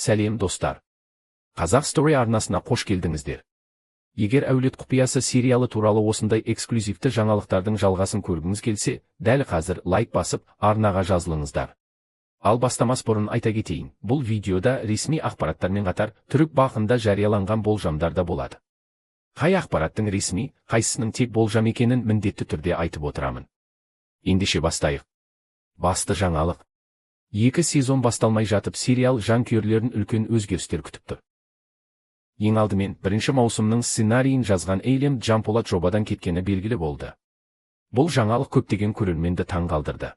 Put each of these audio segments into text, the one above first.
Сәлем достар. Қазақ Story арнасына қош келдіңіздер. Егер әулет құпиясы сериалы туралы осындай эксклюзивті жаңалықтардың жалғасын көргіңіз келсе, дәл қазір лайк басып, арнаға жазылыңыздар. Ал бастамас бұрын айта кетейін, бұл видеода ресми ақпараттармен қатар түрік бақ-ында жарияланған болжамдар да болады. Қай ақпараттың ресми, қайсысының тек болжам екенін міндетті түрде айтып отырамын. Ендеше бастайық. Басты жаңалық. 2 сезон басталмай жатып сериал жанкүйерлерін үлкен өзгерістер күтіп тұр. Ең алдымен, бірінші маусымның сценарийін жазған Eylem Жанполат жобадан кеткені белгілі болды. Бұл жаңалық көптеген көрерменді таңғалдырды.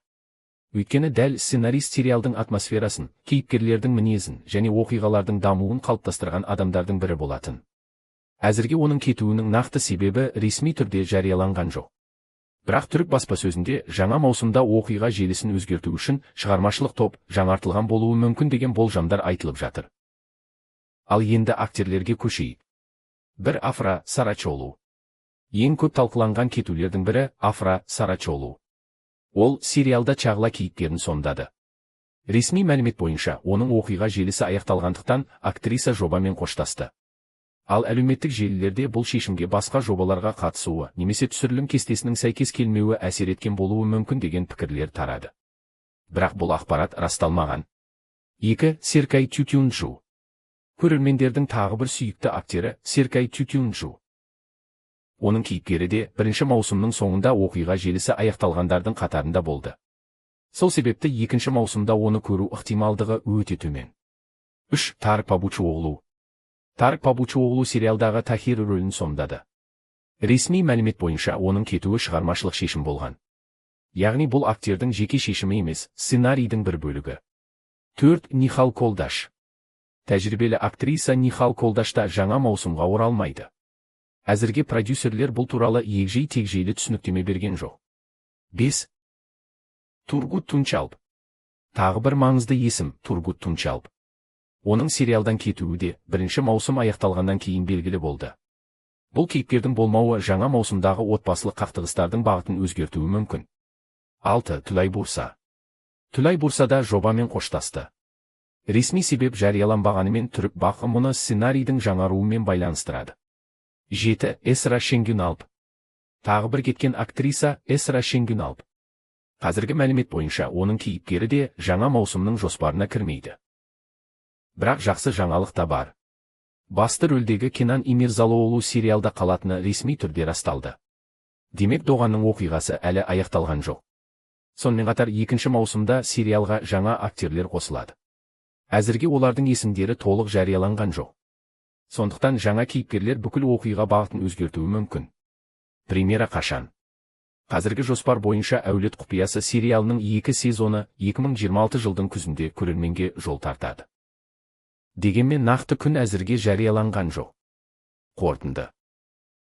Өйткені дәл сценарист сериалдың атмосферасын, кейіпкерлердің мінезін және оқиғалардың дамуын қалыптастырған адамдардың бірі болатын. Әзірге оның кетуінің нақты себебі ресми түрде жарияланған жоқ. Бірақ түрік баспасөзінде жаңа маусымда оқиға желісін өзгерту үшін шығармашылық топ жаңартылған болуы мүмкін деген болжамдар айтылып жатыр. Ал енді актерлерге көшейік. 1. Афра Сарачолу. Ең көп талқыланған кетулердің бірі Афра Сарачолу. Ол сериалда Чағла кейіпкерін сомдады. Ресми мәлімет бойынша оның оқиға желісі аяқталғандықтан актриса жобамен қоштасты. Ал әлеуметтік желілерде бұл шешімге басқа жобаларға қатысуы немесе түсірілім кестесінің сәйкес келмеуі әсер еткен болуы мүмкін деген пікірлер тарады. Бірақ бұл ақпарат расталмаған. 2. Серкай Тютюнджу. Көрермендердің тағы бір сүйікті актері Серкай Тютюнджу. Оның кейіпкері де бірінші маусымның соңында оқиға желісі аяқталғандардың қатарында болды. Сол себепті екінші маусымда оны көру ықтималдығы өте төмен. 3. Тарык Пабучуоғлу. Тарык Пабучуоғлу сериалдағы Тахир рөлін сомдады. Ресми мәлімет бойынша оның кетуі шығармашылық шешім болған. Яғни бұл актердің жеке шешімі емес, сценарийдің бір бөлігі. 4. Нихал Колдаш. Тәжірибелі актриса Нихал Колдаш та жаңа маусымға оралмайды. Әзірге продюсерлер бұл туралы егжей-тегжейлі түсініктеме берген жоқ. 5. Тургут Тунчалп. Тағы бір маңызды есім Тургут Тунчалп. Оның сериалдан кетуі де бірінші маусым аяқталғаннан кейін белгілі болды. Бұл кейіпкердің болмауы жаңа маусымдағы отбасылық қақтығыстардың бағытын өзгертуі мүмкін. 6. Түлай Бурса. Түлай Бурсада жобамен қоштасты. Ресми себеп жарияланбағанымен түрік бақ мұны сценарийдің жаңаруымен байланыстырады. 7. Эсра Шенгюналп. Тағы бір кеткен актриса Эсра Шенгюналп. Қазіргі мәлімет бойынша оның кейіпкері де жаңа маусымның жоспарына кірмейді. Бірақ жақсы жаңалық та бар. Басты рөлдегі Кенан Имирзалоğlu сериалда қалатыны ресми түрде расталды. Демек Доғанның оқиғасы әлі аяқталған жоқ. Сонымен қатар екінші маусымда сериалға жаңа актерлер қосылады. Әзірге олардың есімдері толық жарияланған жоқ. Сондықтан жаңа кейіпкерлер бүкіл оқиға бағытын өзгертуі мүмкін. Премьера қашан? Қазіргі жоспар бойынша әулет құпиясы сериалының 2 сезоны 2026 жылдың күзінде көрерменге жол тартады. Дегенмен нақты күн әзірге жарияланған жоқ. Қорытынды.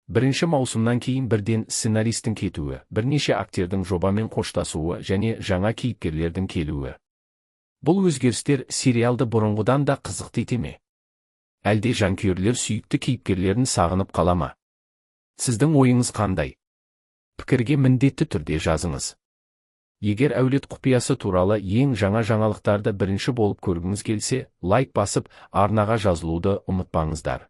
Бірінші маусымнан кейін бірден сценаристің кетуі, бірнеше актердің жобамен қоштасуы және жаңа кейіпкерлердің келуі. Бұл өзгерістер сериалды бұрынғыдан да қызықты ете ме? Әлде жанкүйерлер сүйікті кейіпкерлерін сағынып қала ма? Сіздің ойыңыз қандай? Пікірге міндетті түрде жазыңыз. Егер әулет құпиясы туралы ең жаңа жаңалықтарды бірінші болып көргіңіз келсе, лайк басып, арнаға жазылуды ұмытпаңыздар.